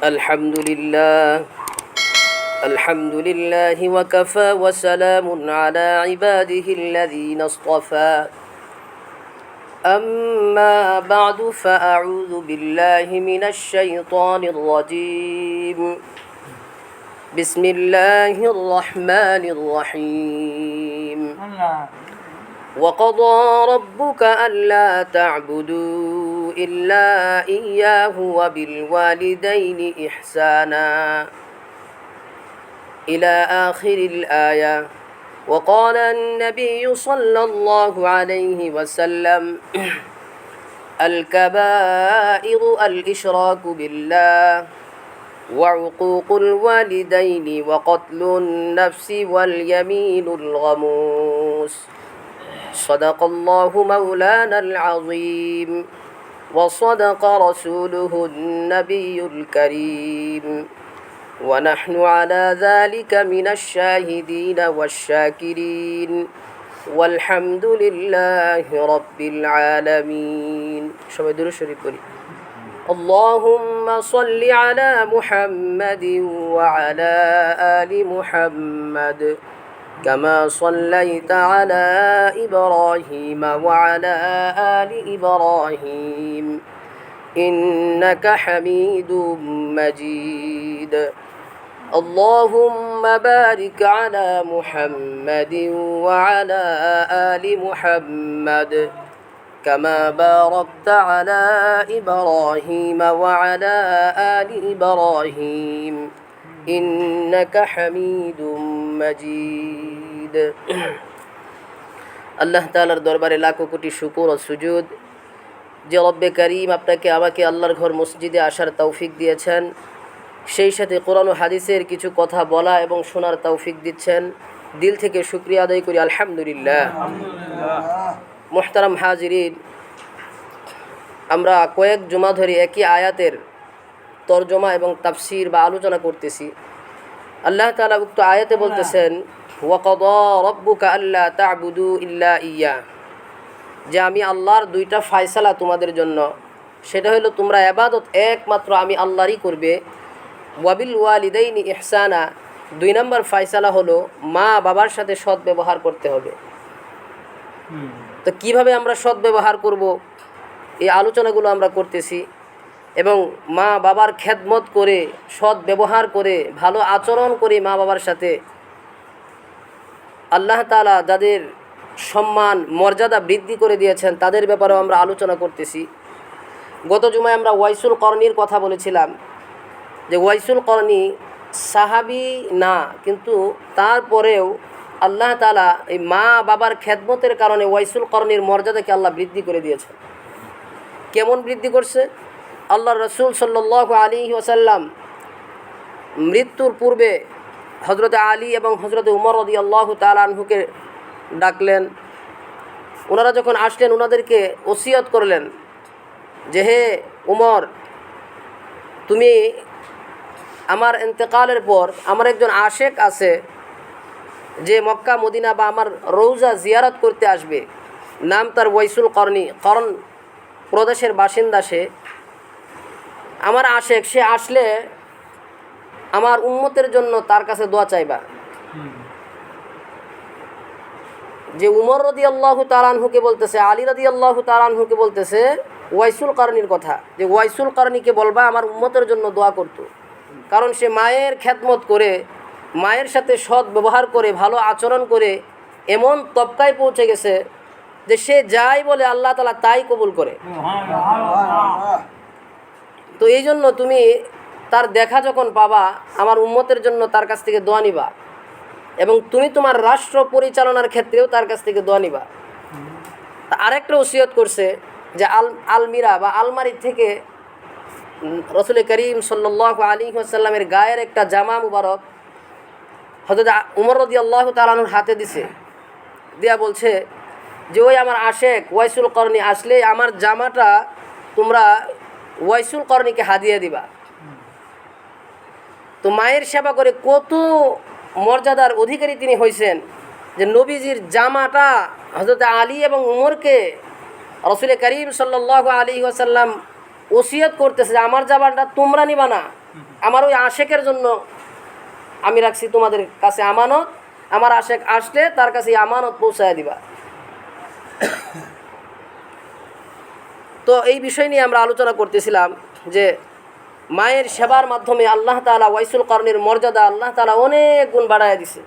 الحمد لله وكفى وسلام على عباده الذين اصطفى أما بعد فأعوذ بالله من الشيطان الرجيم بسم الله الرحمن الرحيم وقضى ربك ألا تعبدوا إلا إياه وبالوالدين إحسانا إلى آخر الآية. وقال النبي صلى الله عليه وسلم الكبائر الإشراك بالله وعقوق الوالدين وقتل النفس واليمين الغموس. صدق الله مولانا العظيم وصدق رسوله النبي الكريم ونحن على ذلك من الشاهدين والشاكرين والحمد لله رب العالمين. সবাই দুরূদ শরীফ পড়ি। اللهم صل على محمد وعلى آل محمد كما صليت على إبراهيم وعلى آل إبراهيم إنك حميد مجيد. اللهم بارك على محمد وعلى آل محمد كما باركت على إبراهيم وعلى آل إبراهيم إنك حميد مجيد. আল্লাহ তাআলার দরবারে লাখো কোটি শুকর ও সুজুদ যে রব্বে করিম আপনাকে আমাকে আল্লাহর ঘর মসজিদে আসার তৌফিক দিয়েছেন, সেই সাথে কোরআন ও হাদিসের কিছু কথা বলা এবং শোনার তৌফিক দিচ্ছেন। দিল থেকে শুকরিয়া আদায় করি আলহামদুলিল্লাহ। মুহতারাম হাজিরিন, আমরা কয়েক জুমা ধরে একই আয়াতের তরজমা এবং তাফসির বা আলোচনা করতেছি। আল্লাহ তাআলা উক্ত আয়াতে বলতেছেন ওয়াকাদা রাব্বুকা আল্লা তা'বুদু ইল্লা ইয়্যা, যে আমি আল্লাহর দুইটা ফায়সালা তোমাদের জন্য, সেটা হলো তোমরা ইবাদত একমাত্র আমি আল্লাহরই করবে। ওয়াবিল ওয়ালিদাইনি ইহসানা, দুই নম্বর ফায়সালা হলো মা বাবার সাথে সৎ ব্যবহার করতে হবে। তো কিভাবে আমরা সৎ ব্যবহার করব, এই আলোচনাগুলো আমরা করতেছি এবং মা বাবার খেদমত করে সৎ ব্যবহার করে ভালো আচরণ করে মা বাবার সাথে আল্লাহ তাআলা যাদের সম্মান মর্যাদা বৃদ্ধি করে দিয়েছেন তাদের ব্যাপারেও আমরা আলোচনা করতেছি। গত জুমায় আমরা ওয়াইসুল করণীর কথা বলেছিলাম যে ওয়াইসুল করণী সাহাবী না, কিন্তু তারপরেও আল্লাহ তাআলা এই মা বাবার খেদমতের কারণে ওয়াইসুল করণীর মর্যাদাকে আল্লাহ বৃদ্ধি করে দিয়েছেন। কেমন বৃদ্ধি করছে? আল্লাহর রাসূল সাল্লাল্লাহু আলাইহি ওয়াসাল্লাম মৃত্যুর পূর্বে হযরতে আলী এবং হযরতে উমর রাদিয়াল্লাহু তাআলা আনহুকে ডাকলেন। ওনারা যখন আসলেন ওনাদেরকে ওসিয়ত করলেন যে হে উমর, তুমি আমার ইন্তেকালের পর আমার একজন আশেক আছে যে মক্কা মদিনা বা আমার রওজা জিয়ারত করতে আসবে, নাম তার ওয়াইসুল করণী, করণ প্রদেশের বাসিন্দা সে, আমার আশেক, সে আসলে আমার উম্মতের জন্য তার কাছে দোয়া চাইবা। যে উমর রাদিয়াল্লাহু তাআলা আনহুকে বলতেছে, আলী রাদিয়াল্লাহু তাআলা আনহুকে বলতেছে ওয়াইসুল করণীর কথা, যে ওয়াইসুল করণীকে বলবা আমার উম্মতের জন্য দোয়া করতো, কারণ সে মায়ের খেদমত করে মায়ের সাথে সৎ ব্যবহার করে ভালো আচরণ করে এমন তবকায় পৌঁছে গেছে যে সে যাই বলে আল্লাহ তাআলা তাই কবুল করে। তো এই জন্য তুমি তার দেখা যখন পাবা আমার উম্মতের জন্য তার কাছ থেকে দোয়া নিবা এবং তুমি তোমার রাষ্ট্র পরিচালনার ক্ষেত্রেও তার কাছ থেকে দোয়া নিবা। আরেকটা ওসিয়ত করছে যে আলমিরা বা আলমারি থেকে রাসূল করিম সাল্লাল্লাহু আলাইহি ওয়াসাল্লামের গায়ের একটা জামা মুবারক হযরত উমর রাদিয়াল্লাহু তাআলা আনহুর হাতে দিছে, দিয়া বলছে যে ওই আমার আশেক ওয়াইসুল করণী আসলে আমার জামাটা তোমরা ওয়াইসুল করণীকে হাদিয়া দিবা। তো মায়ের সেবা করে কত মর্যাদার অধিকারী তিনি হয়েছেন যে নবীজির জামাটা হযরত আলী এবং উমরকে রাসূল করিম সাল্লাল্লাহু আলাইহি ওয়াসাল্লাম ওসিয়ত করতেছে যে আমার জামাটা তোমরা নিবা না, আমার ওই আশেকের জন্য আমি রাখছি তোমাদের কাছে আমানত, আমার আশেক আসলে তার কাছে এই আমানত পৌঁছায় দিবা। তো এই বিষয় নিয়ে আমরা আলোচনা করতেছিলাম যে মায়ের সেবার মাধ্যমে আল্লাহ তাআলা ওয়াইসুল করণীর মর্যাদা আল্লাহ তাআলা অনেক গুণ বাড়ায় দিছে।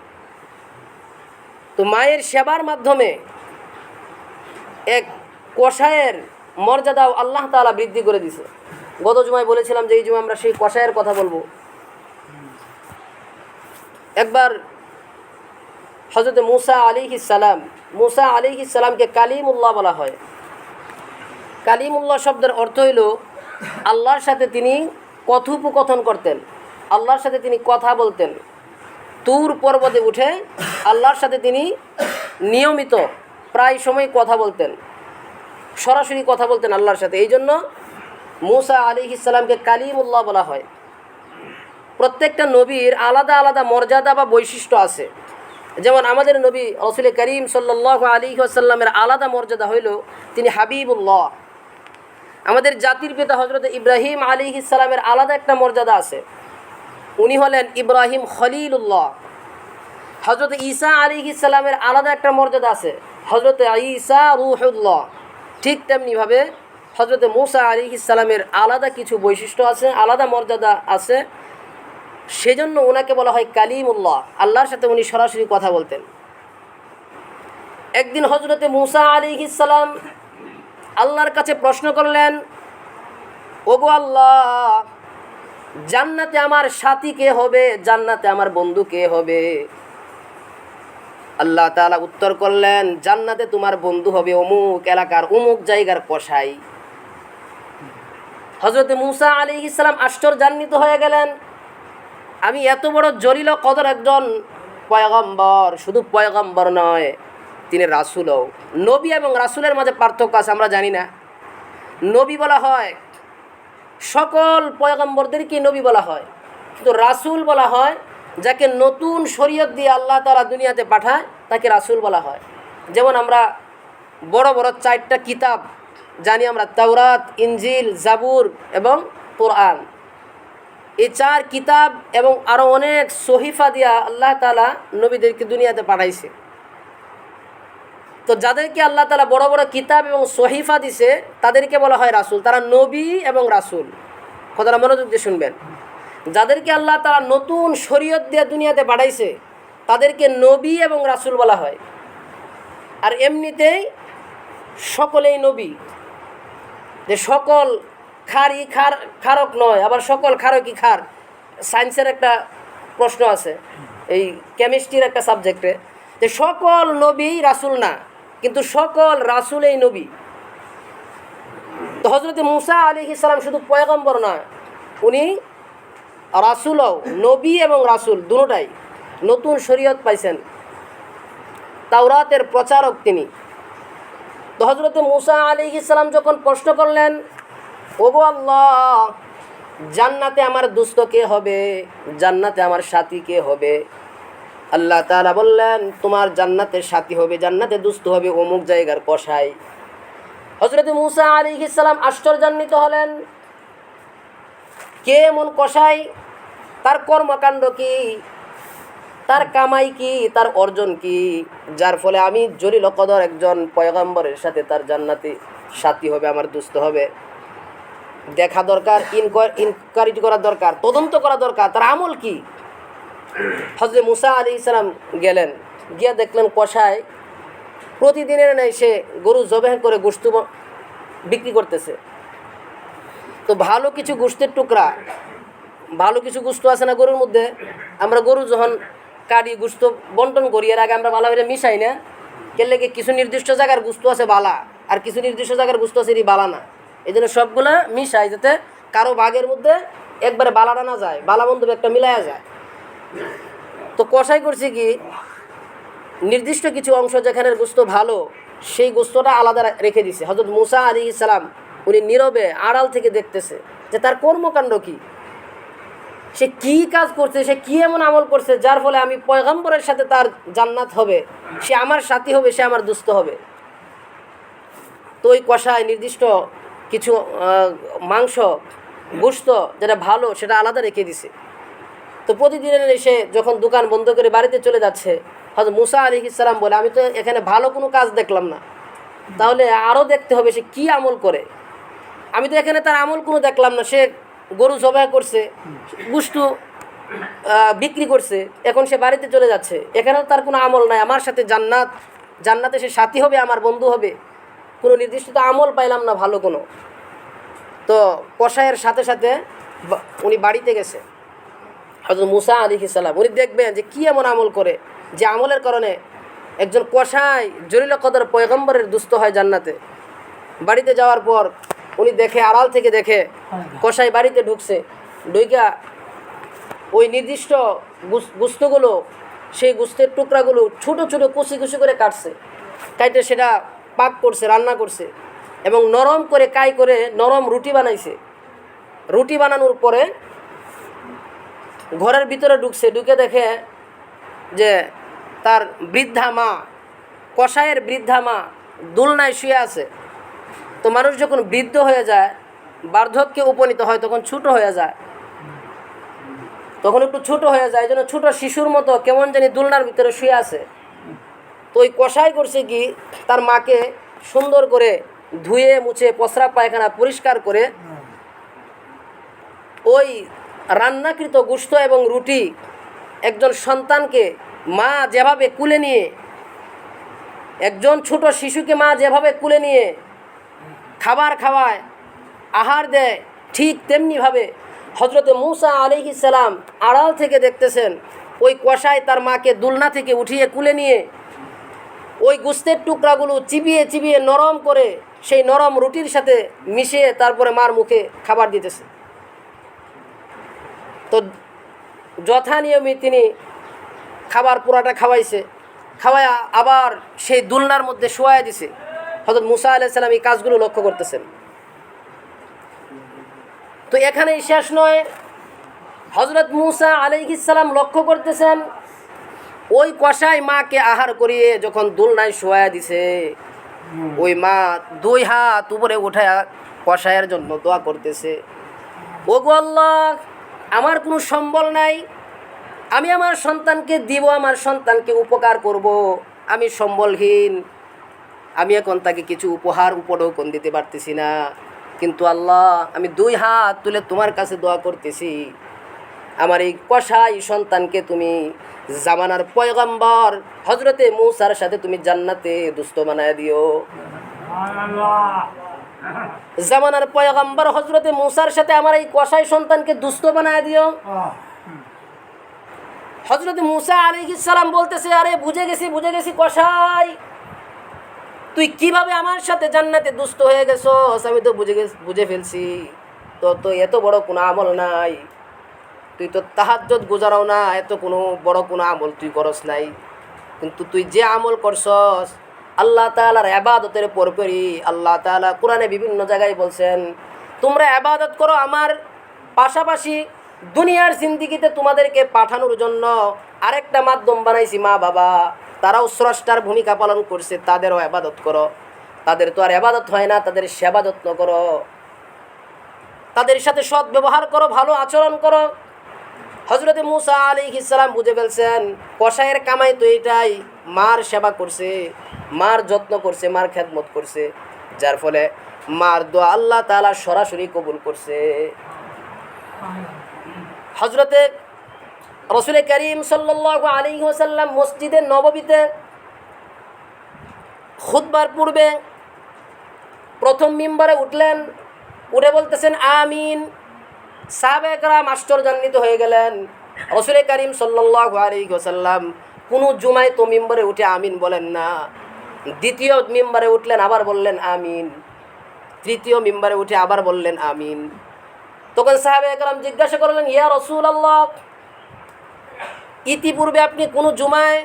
তো মায়ের সেবার মাধ্যমে এক কসাইয়ের মর্যাদাও আল্লাহ তাআলা বৃদ্ধি করে দিছে। গত জুমায় বলেছিলাম যে এই জুমায় আমরা সেই কসাইয়ের কথা বলবো। একবার হযরত মুসা আলাইহিস সালামকে কালিমুল্লাহ বলা হয়। কালিমুল্লাহ শব্দের অর্থ হইল আল্লাহর সাথে তিনি কথোপকথন করতেন, আল্লাহর সাথে তিনি কথা বলতেন। তুর পর্বতে উঠে আল্লাহর সাথে তিনি নিয়মিত প্রায় সময় কথা বলতেন, সরাসরি কথা বলতেন আল্লাহর সাথে। এই জন্য মুসা আলাইহিস সালামকে কালিমুল্লাহ বলা হয়। প্রত্যেকটা নবীর আলাদা আলাদা মর্যাদা বা বৈশিষ্ট্য আছে। যেমন আমাদের নবী রাসূল করিম সাল্লাল্লাহু আলাইহি ওয়াসাল্লামের আলাদা মর্যাদা হইল তিনি হাবিবুল্লাহ। আমাদের জাতির পিতা হযরত ইব্রাহিম আলাইহিস সালামের আলাদা একটা মর্যাদা আছে, উনি হলেন ইব্রাহিম খলিলুল্লাহ। হযরত ঈসা আলাইহিস সালামের আলাদা একটা মর্যাদা আছে, হযরত ঈসা রূহুল্লাহ। ঠিক তেমনিভাবে হযরত মুসা আলাইহিস সালামের আলাদা কিছু বৈশিষ্ট্য আছে, আলাদা মর্যাদা আছে। সেজন্য ওনাকে বলা হয় কালিমুল্লাহ, আল্লাহর সাথে উনি সরাসরি কথা বলতেন। একদিন হযরত মুসা আলাইহিস সালাম আল্লাহর কাছে প্রশ্ন করলেন, ওগো আল্লাহ, জান্নাতে আমার সাথী কে হবে, জান্নাতে আমার বন্ধু কে হবে? আল্লাহ তাআলা উত্তর করলেন, জান্নাতে তোমার বন্ধু হবে অমুক এলাকার অমুক জায়গার কসাই। হযরত মুসা আলাইহিস সালাম আশ্চর্যান্বিত হয়ে গেলেন, আমি এত বড় জলিল কদর একজন পয়গম্বর, শুধু পয়গম্বর নয়, তিনি রাসূলও। নবী এবং রাসূলের মাঝে পার্থক্য আছে আমরা জানি না। নবী বলা হয়, সকল পয়গম্বরদেরকে নবী বলা হয়, কিন্তু রাসূল বলা হয় যাকে নতুন শরীয়ত দিয়ে আল্লাহ তাআলা দুনিয়াতে পাঠায় তাকে রাসূল বলা হয়। যেমন আমরা বড় বড় 4টা কিতাব জানি আমরা, তাওরাত, ইনজিল, জাবুর এবং কোরআন। এই 4 কিতাব এবং আরও অনেক সহিফা দিয়া আল্লাহ তাআলা নবীদেরকে দুনিয়াতে পাঠাইছে। তো যাদেরকে আল্লাহ তাআলা বড় বড় কিতাব এবং সহিফা দিছে তাদেরকে বলা হয় রাসূল, তারা নবী এবং রাসূল। কথাটা মনোযোগ দিয়ে শুনবেন। যাদেরকে আল্লাহ তাআলা নতুন শরীয়ত দিয়ে দুনিয়াতে পাঠাইছে তাদেরকে নবী এবং রাসূল বলা হয়। আর এমনিতেই সকলেই নবী, যে সকল খারই খারক নয়, আবার সকল খারকই খার। সায়েন্সের একটা প্রশ্ন আছে এই কেমিস্ট্রির একটা সাবজেক্টে, যে সকল নবী রাসূল না, কিন্তু সকল রাসূলই নবী। তো হযরত মুসা আলাইহিস সালাম শুধু পয়গম্বর নয়, উনি রাসূলও, নবী এবং রাসূল দুটোটাই। নতুন শরীয়ত পাইছেন, তাওরাতের প্রচারক তিনি। তো হযরত মুসা আলাইহিস সালাম যখন প্রশ্ন করলেন, ওগো আল্লাহ, জান্নাতে আমার দুস্থ কে হবে, জান্নাতে আমার সাথী কে হবে? আল্লাহ তাআলা বললেন, তোমার জান্নাতের সাথী হবে, জান্নাতে দুস্থ হবে অমুক জায়গার কসাই। হযরত মুসা আলাইহিস সালাম আশ্চর্যান্বিত হলেন, কে এমন কসাই, তার কর্মকাণ্ড কি, তার কামাই কি, তার অর্জন কি, যার ফলে আমি জলিল কদর একজন পয়গম্বরের সাথে তার জান্নাতে সাথী হবে, আমার দুস্থ হবে। দেখা দরকার, ইনকোয়ারি করা দরকার, তদন্ত করা দরকার, তার আমল কি। হযরত মুসা আলাইহিস সালাম গেলেন, গিয়ে দেখলেন কসাই প্রতিদিনের নেই সে গরু জবাহ করে গোশত বিক্রি করতেছে। তো ভালো কিছু গোশতের টুকরা, ভালো কিছু গোশত আছে না গরুর মধ্যে, আমরা গরু যখন কাটি গোশত বন্টন করি, এর আগে আমরা ভালোভাবে মিশাই না। কেলে কিছু নির্দিষ্ট জায়গার গোশত আছে বালা, আর কিছু নির্দিষ্ট জায়গার গোশত আছে বালা না। এই জন্য সবগুলো মিশাই, যাতে কারো ভাগের মধ্যে একবারে বালাটা না যায়, বালা বন্ধু একটা মিলায়া যায়। তো কসাই করছে কি, নির্দিষ্ট কিছু অংশ যেখানের গোশত ভালো সেই গোশতটা আলাদা রেখে দিছে। হযরত মুসা আলাইহিস সালাম উনি নীরবে আড়াল থেকে দেখতেছে যে তার কর্মকাণ্ড কি, সে কি কাজ করছে, সে কি এমন আমল করছে যার ফলে আমি পয়গম্বরের সাথে তার জান্নাত হবে, সে আমার সাথী হবে, সে আমার দুস্থ হবে। তো ওই কসাই নির্দিষ্ট কিছু মাংস গোশত যেটা ভালো সেটা আলাদা রেখে দিছে। তো প্রতিদিনের এসে যখন দোকান বন্ধ করে বাড়িতে চলে যাচ্ছে, হযরত মুসা আলাইহিস সালাম বলে, আমি তো এখানে ভালো কোনো কাজ দেখলাম না, তাহলে আরও দেখতে হবে সে কী আমল করে। আমি তো এখানে তার আমল কোনো দেখলাম না, সে গরু জবাই করছে, গোশত বিক্রি করছে, এখন সে বাড়িতে চলে যাচ্ছে, এখানেও তার কোনো আমল নাই। আমার সাথে জান্নাতে সে সাথী হবে, আমার বন্ধু হবে, কোনো নির্দিষ্ট তো আমল পাইলাম না ভালো কোনো। তো কসাইয়ের সাথে সাথে উনি বাড়িতে গেছে হযরত মুসা আলাইহিস সালাম। উনি দেখবেন যে কী এমন আমল করে যে আমলের কারণে একজন কসাই জলিল কদর পয়গম্বরের দুস্থ হয় জান্নাতে। বাড়িতে যাওয়ার পর উনি দেখে, আড়াল থেকে দেখে কসাই বাড়িতে ঢুকছে, ঢুইকা ওই নির্দিষ্ট গোস্তগুলো, সেই গোস্তের টুকরাগুলো ছোটো ছোটো কুচি কুচি করে কাটছে, কাইটে সেটা পাক করছে, রান্না করছে এবং নরম করে কাই করে নরম রুটি বানাইছে। রুটি বানানোর পরে ঘরের ভিতরে ঢুকছে, ঢুকে দেখে যে তার বৃদ্ধা মা, কসাইয়ের বৃদ্ধা মা দোলনায় শুয়ে আছে। তো মানুষ যখন বৃদ্ধ হয়ে যায়, বার্ধক্যে উপনীত হয়, তখন ছোটো হয়ে যায়, তখন একটু ছোটো হয়ে যায়, এই জন্য ছোটো শিশুর মতো কেমন জানি দোলনার ভিতরে শুয়ে আছে। তো ওই কসাই করছে কি, তার মাকে সুন্দর করে ধুয়ে মুছে প্রস্রাব পায়খানা পরিষ্কার করে ওই রান্নাকৃত গোশত এবং রুটি একজন সন্তানকে মা যেভাবে কুলে নিয়ে, একজন ছোট শিশুকে মা যেভাবে কুলে নিয়ে খাবার খাওয়ায়, আহার দেয়, ঠিক তেমনিভাবে হজরতে মুসা আলাইহিস সালাম আড়াল থেকে দেখতেছেন ওই কসাই তার মাকে দোলনা থেকে উঠিয়ে কুলে নিয়ে ওই গোস্তের টুকরাগুলো চিবিয়ে চিবিয়ে নরম করে সেই নরম রুটির সাথে মিশিয়ে তারপরে মার মুখে খাবার দিতেছে। তো যথা নিয়মে তিনি খাবার পুরাটা খাওয়াইছে, খাওয়ায় আবার সেই দোলনার মধ্যে শোয়াই দিছে। হযরত মুসা আলাইহিস সালাম এই কাজগুলো লক্ষ্য করতেছেন। তো এখানেই শেষ নয়, হযরত মুসা আলাইহিস সালাম লক্ষ্য করতেছেন ওই কসাই মাকে আহার করিয়ে যখন দোলনায় শোয়া দিছে, ওই মা দুই হাত উপরে উঠায় কসাইয়ের জন্য দোয়া করতেছে, ওগো আল্লাহ, আমার কোনো সম্বল নাই, আমি আমার সন্তানকে দিব, আমার সন্তানকে উপকার করব, আমি সম্বলহীন, আমি এখন তাকে কিছু উপহার উপঢৌকন দিতে পারতেছি না, কিন্তু আল্লাহ আমি দুই হাত তুলে তোমার কাছে দোয়া করতেছি, আমার এই কসাই সন্তানকে তুমি জামানার পয়গম্বর হজরতে মুসার সাথে তুমি জান্নাতে দুস্থ বানায় দিও। জামানার পয়গম্বর হজরতে মুসার সাথে আমার এই কসাই সন্তানকে দুস্থ বানায় দিও। হজরতে মুসা আলাইহিস সালাম বলতেছে, আরে বুঝে গেছি কসাই, তুই কিভাবে আমার সাথে জান্নাতে দুস্থ হয়ে গেছস, আমি তো বুঝে ফেলছি, তো এত বড় কোনো আমল নাই, তুই তো তাহাজ্জুদ গুজারাও না, এত কোনো বড় কোনো আমল তুই করস নাই, কিন্তু তুই যে আমল করছস আল্লাহ তাআলার ইবাদতের পরপরই আল্লাহ তাআলা কোরআনে বিভিন্ন জায়গায় বলছেন, তোমরা ইবাদত করো আমার পাশাপাশি দুনিয়ার জিন্দেগিতে তোমাদেরকে পাঠানোর জন্য আরেকটা মাধ্যম বানাইছি, মা বাবা, তারাও স্রষ্টার ভূমিকা পালন করছে, তাদেরও ইবাদত করো। তাদের তো আর ইবাদত হয় না, তাদের সেবা যত্ন করো, তাদের সাথে সৎ ব্যবহার করো, ভালো আচরণ করো। হজরতে মুসা আলাইহিস সালাম বুঝে ফেলছেন কসাইয়ের কামাই তো এটাই, মার সেবা করছে, মার যত্ন করছে, মার খেদমত করছে, যার ফলে মার দোয়া আল্লাহ তাআলা সরাসরি কবুল করছে। হজরতে রসুল করিম সাল্লাল্লাহু আলাইহি ওয়াসাল্লাম মসজিদে নববীতে খুতবার পূর্বে প্রথম মিম্বরে উঠলেন, উঠে বলতেছেন আমিন। সাহাবায়ে কেরাম আশ্চর্যান্বিত হয়ে গেলেন, রসুল করিম সাল্লাল্লাহু আলাইহি ওয়াসাল্লাম কোনো জুমায় তো মিম্বরে উঠে আমিন বলেন না, দ্বিতীয় মিম্বরে উঠলেন আবার বললেন আমিন, তৃতীয় মিম্বরে উঠে আবার বললেন আমিন। তখন সাহাবায়ে কেরাম জিজ্ঞাসা করলেন, ইয়া রাসূলুল্লাহ, ইতিপূর্বে আপনি কোনো জুমায়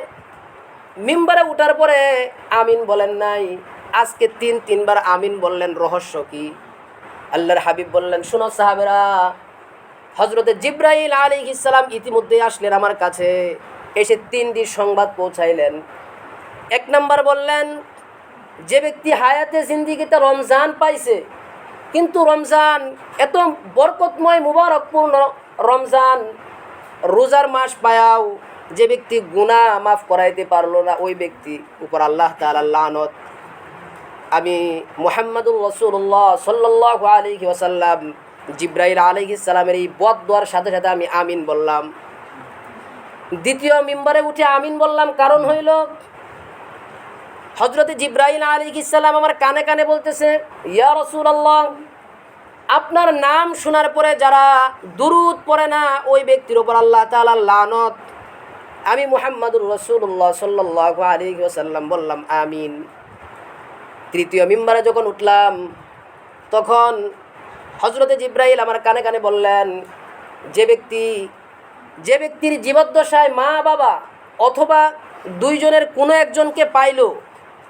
মিম্বরে উঠার পরে আমিন বলেন নাই, আজকে তিনবার আমিন বললেন, রহস্য কি? আল্লাহর হাবিব বললেন, শোনো সাহাবেরা, হজরতে জিবরাইল আলাইহিস সালাম ইতিমধ্যে আসলেন আমার কাছে, এসে তিনটি সংবাদ পৌঁছাইলেন। এক নম্বর বললেন, যে ব্যক্তি হায়াতে জিন্দিগিতে রমজান পাইছে কিন্তু রমজান এত বরকতময় মুবারকপূর্ণ রমজান, রোজার মাস পায়াও যে ব্যক্তি গুনাহ মাফ করাইতে পারলো না, ওই ব্যক্তি উপর আল্লাহ তাআলার লানত। আমি মুহাম্মাদুর রাসূলুল্লাহ সাল্লাল্লাহু আলাইহি ওয়াসাল্লাম জিবরাইল আলাইহিস সালামের এই বদদুয়ার সাথে সাথে আমি আমিন বললাম। দ্বিতীয় মিম্বরে উঠে আমিন বললাম, কারণ হইল হযরতে জিবরাইল আলাইহিস সালাম আমার কানে কানে বলতেছে, ইয়া রাসূলুল্লাহ, আপনার নাম শোনার পরে যারা দুরূদ পড়ে না, ওই ব্যক্তির উপর আল্লাহ তাআলার লানত। আমি মুহাম্মাদুর রাসূলুল্লাহ সাল্লাল্লাহু আলাইহি ওয়াসাল্লাম বললাম আমিন। তৃতীয় মিম্বরে যখন উঠলাম তখন হযরতে জিবরাইল আমার কানে কানে বললেন, যে ব্যক্তির জীবদ্দশায় মা বাবা অথবা দুইজনের কোনো একজনকে পাইল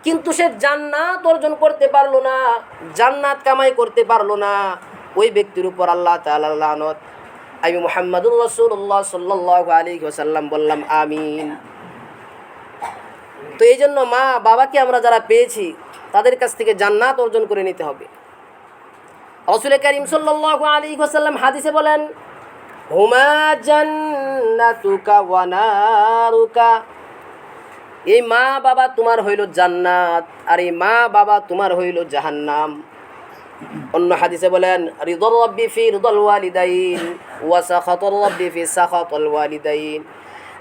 কিন্তু সে জান্নাত অর্জন করতে পারলো না, জান্নাত কামাই করতে পারলো না, ওই ব্যক্তির উপর আল্লাহ তাআলার লানত। আমি মুহাম্মাদুর রাসূলুল্লাহ সাল্লাল্লাহু আলাইহি ওয়াসাল্লাম বললাম আমিন। তো এই জন্য মা বাবাকে আমরা যারা পেয়েছি তাদের কাছ থেকে জান্নাত অর্জন করে নিতে হবে। রাসূল কারীম সাল্লাল্লাহু আলাইহি ওয়াসাল্লাম হাদিসে বলেন, হুমা জান্নাতুকা ওয়া নারুকা, এই মা বাবা তোমার হইল জান্নাত আর এই মা বাবা তোমার হইল জাহান্নাম। অন্য হাদিসে বলেন, রিদুর রাব্বি ফি রিদুল ওয়ালিদাইন ওয়া সাখাতুর রাব্বি ফি সাখাতুল ওয়ালিদাইন।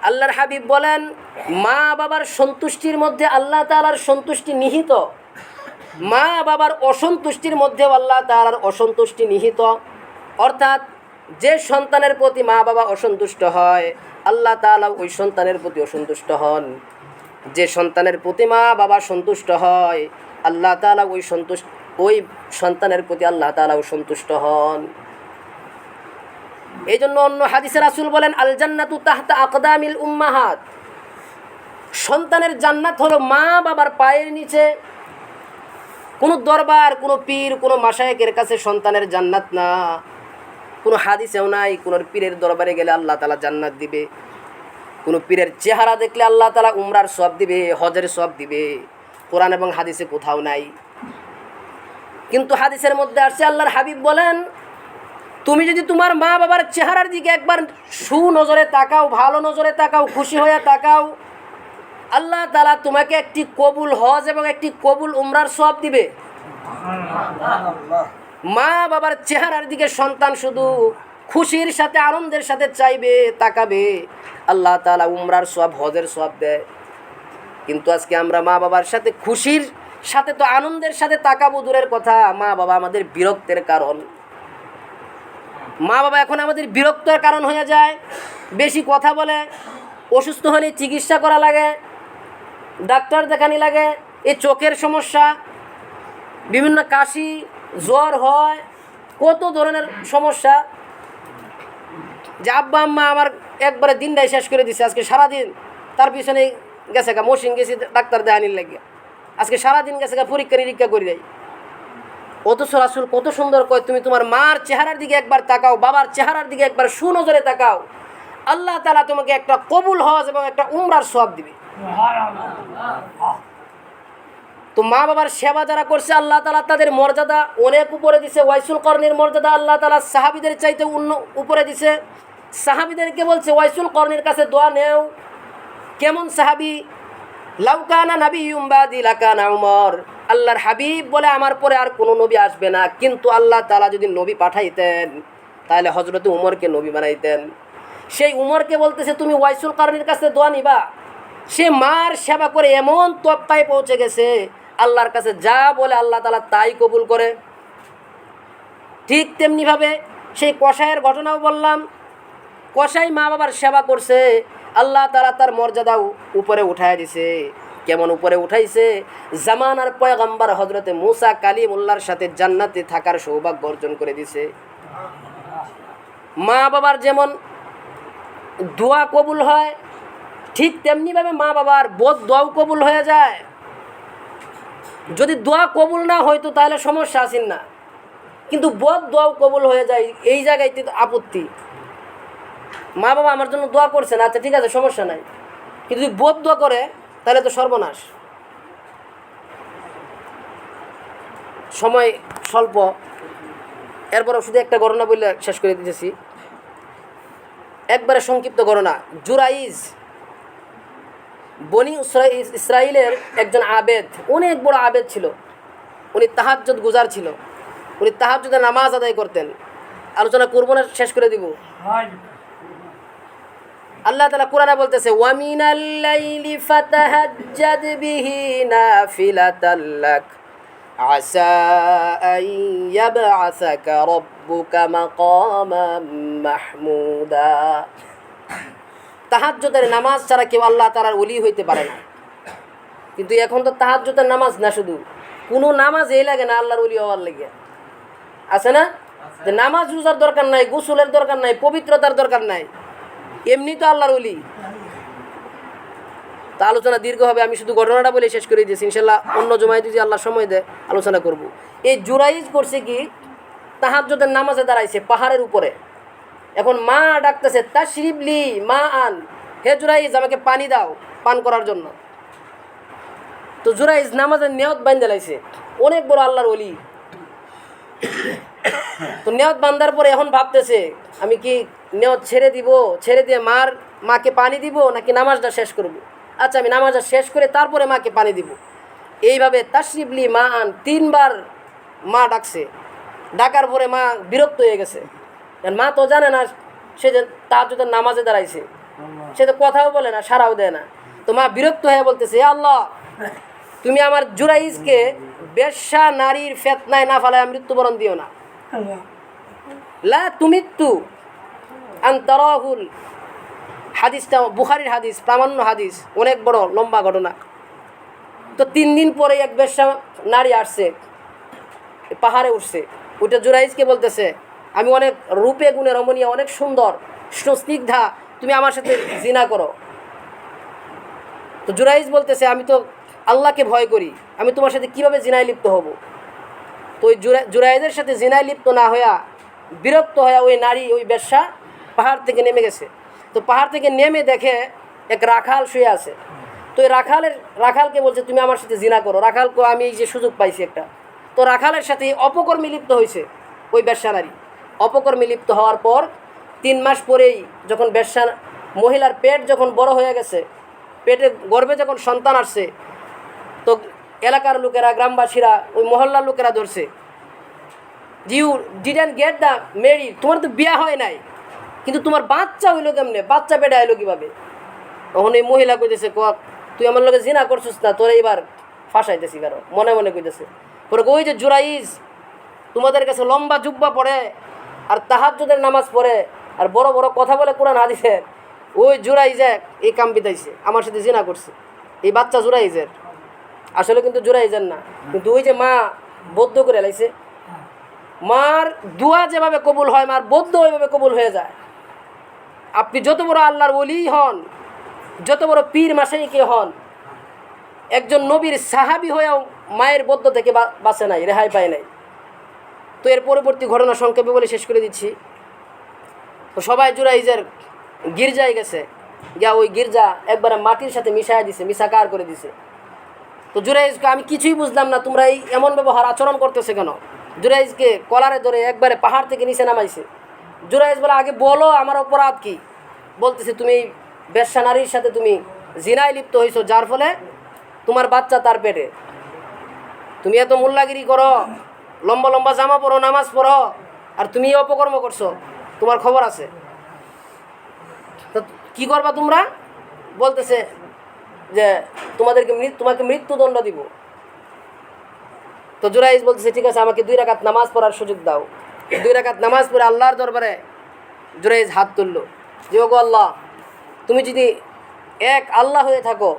আল্লাহর হাবিব বলেন, মা বাবার সন্তুষ্টির মধ্যে আল্লাহ তাআলার সন্তুষ্টি নিহিত, মা বাবার অসন্তুষ্টির মধ্যেও আল্লাহ তাআলার অসন্তুষ্টি নিহিত। অর্থাৎ যে সন্তানের প্রতি মা বাবা অসন্তুষ্ট হয়, আল্লাহ তাআলা ওই সন্তানের প্রতি অসন্তুষ্ট হন। যে সন্তানের প্রতি মা বাবা সন্তুষ্ট হয়, আল্লাহ তাআলা ওই সন্তানের প্রতি আল্লাহ তাআলাও সন্তুষ্ট হন। এই জন্য অন্য হাদিসে রাসূল বলেন, আল জান্নাতু তাহতা আকদামিল উম্মাহাত, সন্তানের জান্নাত হলো মা বাবার পায়ের নিচে। কোনো দরবার, কোনো পীর, কোনো মাশায়েখের কাছে সন্তানের জান্নাত না। কোনো হাদিসেও নাই কোনো পীরের দরবারে গেলে আল্লাহ তাআলা জান্নাত দিবে, কোনো পীরের চেহারা দেখলে আল্লাহ তাআলা উমরার সওয়াব দিবে, হজের সওয়াব দিবে। কোরআন এবং হাদিসে কোথাও নাই। কিন্তু হাদিসের মধ্যে আসছে, আল্লাহর হাবিব বলেন, তুমি যদি তোমার মা বাবার চেহারার দিকে একবার সুনজরে তাকাও, ভালো নজরে তাকাও, খুশি হয়ে তাকাও, আল্লাহ তাআলা তোমাকে একটি কবুল হজ এবং একটি কবুল উমরার সওয়াব দিবে। মা বাবার চেহারার দিকে সন্তান শুধু খুশির সাথে আনন্দের সাথে চাইবে, তাকাবে, আল্লাহ তাআলা উমরার সওয়াব, হজের সওয়াব দেয়। কিন্তু আজকে আমরা মা বাবার সাথে খুশির সাথে তো আনন্দের সাথে তাকাবো দূরের কথা, মা বাবা আমাদের বিরক্তের কারণ। মা বাবা এখন আমাদের বিরক্তের কারণ হয়ে যায়। বেশি কথা বলে, অসুস্থ হলে চিকিৎসা করা লাগে, ডাক্তার দেখানি লাগে, এই চোখের সমস্যা, বিভিন্ন কাশি, জ্বর হয়, কত ধরনের সমস্যা। যে আব্বা আম্মা আমার একবারে দিনটাই শেষ করে দিছে, আজকে সারাদিন তার পিছনে গেছে গা, মশিন গেছি ডাক্তার দেখানির লাগে, আজকে সারাদিন গেছে গা পরীক্ষা নিরীক্ষা করে দেয়। অথচ রাসূল কত সুন্দর কয়, তুমি তোমার মার চেহারার দিকে একবার তাকাও, বাবার চেহারার দিকে একবার সুনজরে তাকাও, আল্লাহ তাআলা তোমাকে একটা কবুল হজ এবং একটা উমরার সওয়াব দিবে। তো মা বাবার সেবা যারা করছে, আল্লাহ তাআলা তাদের মর্যাদা অনেক উপরে দিছে। ওয়াইসুল করনির মর্যাদা আল্লাহ তাআলা সাহাবীদের চাইতে উপরে দিছে। সাহাবীদেরকে বলছে, ওয়াইসুল করনির কাছে দোয়া নেও। কেমন সাহাবী? লাউ কানা নাবিয়্যুম বাদি লাকানা উমর, আল্লাহর হাবিব বলে আমার পরে আর কোনো নবী আসবে না, কিন্তু আল্লাহ তাআলা যদি নবী পাঠাইতেন তাহলে হযরতে উমরকে নবী বানাইতেন। সেই উমরকে বলতেছে, তুমি ওয়াইসুল করনির কাছে দোয়া নিবা। সে মার সেবা করে এমন তবকায় পৌঁছে গেছে, আল্লাহর কাছে যা বলে আল্লাহ তাআলা তাই কবুল করে। ঠিক তেমনিভাবে সেই কসাইয়ের ঘটনাও বললাম। কসাই মা বাবার সেবা করছে, আল্লাহ তাআলা তার মর্যাদাও উপরে উঠায় দিছে। কেমন উপরে উঠাইছে? জামানার পয়গম্বর হযরতে মুসা কালিমুল্লাহর সাথে জান্নাতে থাকার সৌভাগ্য অর্জন করে দিছে। মা বাবার যেমন দোয়া কবুল হয়, ঠিক তেমনিভাবে মা বাবার বদ দোয়াও কবুল হয়ে যায়। যদি দোয়া কবুল না হয়তো তাহলে সমস্যা আসেন না, কিন্তু বদ দোয়াও কবুল হয়ে যায়, এই জায়গায়তে আপত্তি। মা বাবা আমার জন্য দোয়া করছেন, আচ্ছা ঠিক আছে, সমস্যা নাই, কিন্তু যদি বদ দোয়া করে তাহলে তো সর্বনাশ। সময় স্বল্প, এরপরও শুধু একটা ঘটনা বলে শেষ করে দিতেছি, একবারে সংক্ষিপ্ত ঘটনা। জুরাইজ বনি ইসরাইলের একজন আবেদ, অনেক বড় আবেদ ছিল। উনি তাহাজ্জুদ গুজার ছিল, উনি তাহাজ্জুদের নামাজ আদায় করতেন। আলোচনা করবো না, শেষ করে দিব। আল্লাহ তাআলা কোরআনে বলতেছে, ওয়ামিনাল লাইলি ফাতাহাজ্জাদ বিহি নাফিলাতাল লাক আসা আন ইয়াবআসাকা রাব্বুকা মাকামান মাহমুদা। তাহাজ্জুদের নামাজ ছাড়া কেউ আল্লাহ তাআলার ওলি হইতে পারে না। কিন্তু এখন তো তাহাজ্জুদের নামাজ না, শুধু কোনো নামাজ এই লাগে না আল্লাহর ওলি হওয়ার লাগে, আছে না? যে নামাজ রোজার দরকার নাই, গোসলের দরকার নাই, পবিত্রতার দরকার নাই, এমনি তো আল্লাহর ওলি। তা আলোচনা দীর্ঘ হবে, আমি শুধু ঘটনাটা বলে শেষ করে দিয়েছি। ইনশাল্লাহ অন্য জমায় যদি আল্লাহ সময় দেয় আলোচনা করব। এই জুরাইজ করছে কি, তাহাজ্জুদের নামাজে দাঁড়াইছে পাহাড়ের উপরে। এখন মা ডাকতেছে, তাশরিবলি মা আন, হে জুরাইজ আমাকে পানি দাও পান করার জন্য। তো জুরাইজ নামাজের নিয়ত বান্ধে লাইছে, অনেক বড় আল্লাহর ওলি। তো নিয়ত বান্ধার পরে এখন ভাবতেছে, আমি কি নিয়ত ছেড়ে দিব, ছেড়ে দিয়ে মাকে পানি দিব, নাকি নামাজটা শেষ করব? আচ্ছা আমি নামাজটা শেষ করে তারপরে মাকে পানি দিব। এইভাবে তাশরিবলি মা আন 3 বার মা ডাকছে। ডাকার পরে মা বিরক্ত হয়ে গেছে, কারণ মা তো জানে না সে যে তাহাজ্জুদের নামাজে দাঁড়াইছে, সে তো কথাও বলে না, সারাও দেয় না। তো মা বিরক্ত হয়ে বলতেছে, হে আল্লাহ, তুমি আমার জুরাইজকে বেশ্যা নারীর ফেতনায় না ফালায় মৃত্যুবরণ দিও না। লা তুমিত্তু আন তারাহুল, হাদিসটা বুখারীর হাদিস, প্রামাণ্য হাদিস, অনেক বড় লম্বা ঘটনা। তো 3 দিন পরে এক বেশ্যা নারী আসছে, পাহাড়ে উঠছে। ওইটা জুরাইজকে বলতেছে, আমি অনেক রূপে গুণে রমণীয়, অনেক সুন্দর স্নিগ্ধা, তুমি আমার সাথে জিনা করো। তো জুরাইজ বলতেছে, আমি তো আল্লাহকে ভয় করি, আমি তোমার সাথে কিভাবে জিনায় লিপ্ত হব? তো ওই জুরাইজের সাথে জিনায় লিপ্ত না হইয়া বিরক্ত হয়ে ওই নারী, ওই বেশ্যা পাহাড় থেকে নেমে গেছে। তো পাহাড় থেকে নেমে দেখে এক রাখাল শুয়ে আছে। তো ওই রাখালকে বলছে, তুমি আমার সাথে জিনা করো। রাখালকে আমি এই যে সুযোগ পাইছি একটা। তো রাখালের সাথে অপকর্মে লিপ্ত হয়েছে ওই বেশ্যা নারী। অপকর্মে লিপ্ত হওয়ার পর 3 মাস পরেই যখন বেশ্যা মহিলার পেট যখন বড় হয়ে গেছে, পেটে গর্ভে যখন সন্তান আসছে, তো এলাকার লোকেরা, গ্রামবাসীরা, ওই মহল্লার লোকেরা ধরছে, you didn't get the marry, তোমার তো বিয়া হয় নাই, কিন্তু তোমার বাচ্চা হইলো কেমনে, বাচ্চা পেটে আইলো কীভাবে? তখন এই মহিলা কইতেছে, তুই আমার লোকে জিনা করছিস না, তোরা এবার ফাঁসাইতেছি কারো, মনে মনে কইতেছে। পরে ওই যে জুরাইজ তোমাদের কাছে লম্বা জুব্বা পড়ে আর তাহাজ্জুদের নামাজ পড়ে আর বড় বড় কথা বলে কোরআন হাদিসের, ওই জুরাইজে এই কাম বিতাইছে, আমার সাথে জিনা করছে। এই বাচ্চা জুরাইজের, আসলে কিন্তু জুরাইজের না, কিন্তু ওই যে মা বদ্ধ করে লাইছে। মার দোয়া যেভাবে কবুল হয়, মার বদ্ধ ওইভাবে কবুল হয়ে যায়। আপনি যত বড় আল্লাহর ওলি হন, যত বড় পীর মাশাইখে হন, একজন নবীর সাহাবী হয়েও মায়ের বদ্ধ থেকে বাঁচে নাই, রেহাই পায় নাই। তো এর পরবর্তী ঘটনা সংক্ষেপে বলে শেষ করে দিচ্ছি। তো সবাই জুরাইজের গির্জায় গেছে, গিয়া ওই গির্জা একবারে মাটির সাথে মিশাই দিছে, মিশাকার করে দিছে। তো জুরাইজকে, আমি কিছুই বুঝলাম না, তোমরা এই এমন ব্যবহার আচরণ করতেছে কেন? জুরাইজকে কলারে ধরে একবারে পাহাড় থেকে নিচে নামাইছে। জুরাইজ বলে, আগে বলো আমার অপরাধ কি? বলতেছে, তুমি বেশ্যা নারীর সাথে তুমি জিনায় লিপ্ত হয়েছো, যার ফলে তোমার বাচ্চা তার পেটে। তুমি এত মোল্লাগিরি করো, লম্বা লম্বা জামা পরো, নামাজ পড়ো, আর তুমি অপকর্ম করছো, তোমার খবর আছে। তো কী করবা তোমরা? বলতেছে যে তোমাকে মৃত্যুদণ্ড দিব। তো জুরাইজ বলতেছে, ঠিক আছে, আমাকে 2 রাকাত নামাজ পড়ার সুযোগ দাও। 2 রাকাত নামাজ পড়ে আল্লাহর দরবারে জুরাইজ হাত তুললো, যে ওগো আল্লাহ, তুমি যদি এক আল্লাহ হয়ে থাকো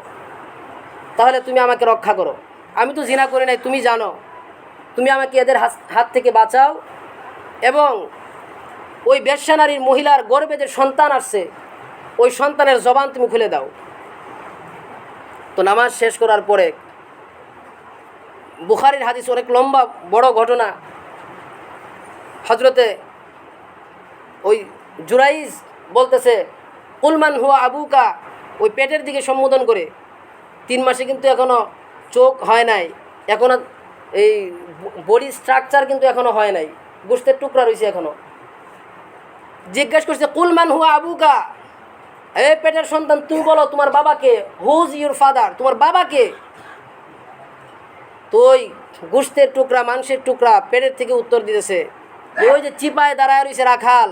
তাহলে তুমি আমাকে রক্ষা করো। আমি তো জিনা করি নাই, তুমি জানো, তুমি আমাকে এদের হাত থেকে বাঁচাও, এবং ওই বেশ্যা নারীর মহিলার গর্ভে যে সন্তান আসছে, ওই সন্তানের জবান তুমি খুলে দাও। তো নামাজ শেষ করার পরে, বুখারীর হাদিস, অনেক লম্বা বড় ঘটনা। হজরতে ওই জুরাইজ বলতেছে, কুলমান হুয়া আবুকা, ওই পেটের দিকে সম্বোধন করে। 3 মাসে কিন্তু এখনও চোখ হয় নাই, এখনও এই বডি স্ট্রাকচার কিন্তু এখনও হয় নাই, গোশতের টুকরা রয়েছে এখনো। জিজ্ঞেস করছে কুল মান হুয়া আবুকা, এ পেটের সন্তান তুমি বলো তোমার বাবাকে, হুজ ইউর ফাদার, তোমার বাবাকে। তো ওই গোশতের টুকরা, মাংসের টুকরা পেটের থেকে উত্তর দিতেছে যে ওই যে চিপায় দাঁড়ায় রয়েছে রাখাল,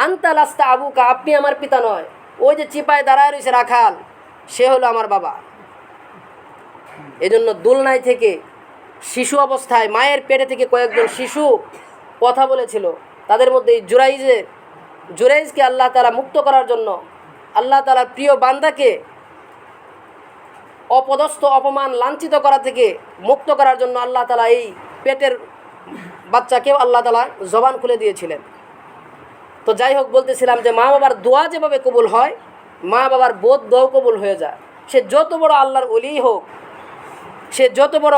আন্তা লাস্তা আবুকা, আপনি আমার পিতা নয়, ওই যে চিপায় দাঁড়ায় রয়েছে রাখাল সে হলো আমার বাবা। এজন্য দুলনাই থেকে শিশু অবস্থায় মায়ের পেটে থেকে কয়েকজন শিশু কথা বলেছিল, তাদের মধ্যে এই জুরাইজকে আল্লাহ তাআলা মুক্ত করার জন্য, আল্লাহ তাআলার প্রিয় বান্দাকে অপদস্থ অপমান লাঞ্ছিত করা থেকে মুক্ত করার জন্য আল্লাহ তাআলা এই পেটের বাচ্চাকেও আল্লাহ তাআলা জবান খুলে দিয়েছিলেন। তো যাই হোক, বলতেছিলাম যে মা বাবার দোয়া যেভাবে কবুল হয়, মা বাবার বোধ দোয়াও কবুল হয়ে যায়। সে যত বড় আল্লাহর ওলি হোক, সে যত বড়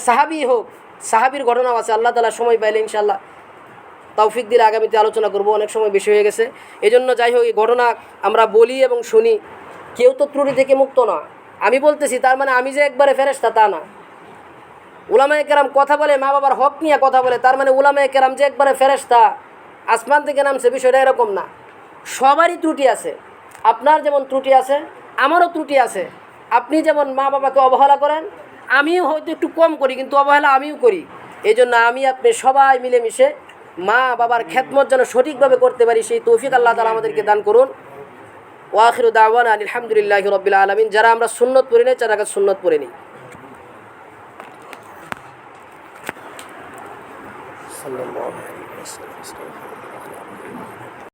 সাহাবি হোক, সাহাবির ঘটনাও আছে। আল্লাহ তাআলা সময় পাইলে ইনশাআল্লাহ তৌফিক দিলে আগামীতে আলোচনা করব, অনেক সময় বেশি হয়ে গেছে। এই জন্য যাই হোক, এই ঘটনা আমরা বলি এবং শুনি, কেউ তো ত্রুটি থেকে মুক্ত না। আমি বলতেছি তার মানে আমি যে একবারে ফেরেশতা তা না। উলামায়ে কেরাম কথা বলে, মা বাবার হক নিয়ে কথা বলে, তার মানে উলামায়ে কেরাম যে একবারে ফেরেশতা আসমান থেকে নামছে, বিষয়টা এরকম না। সবারই ত্রুটি আছে। আপনার যেমন ত্রুটি আছে, আমারও ত্রুটি আছে। আপনি যেমন মা বাবাকে অবহেলা করেন, আমিও হয়তো একটু কম করি, কিন্তু অবহেলা আমিও করি। এই জন্য আমি আপনি সবাই মিলেমিশে মা বাবার খেদমত যেন সঠিকভাবে করতে পারি, সেই তৌফিক আল্লাহ তাআলা আমাদেরকে দান করুন। ওয়া আখিরু দাওয়ানা আলহামদুলিল্লাহি রাব্বিল আলামিন। যারা আমরা সুন্নত পড়ি নাই, যারা সুন্নত পড়ে নিই। সাল্লাল্লাহু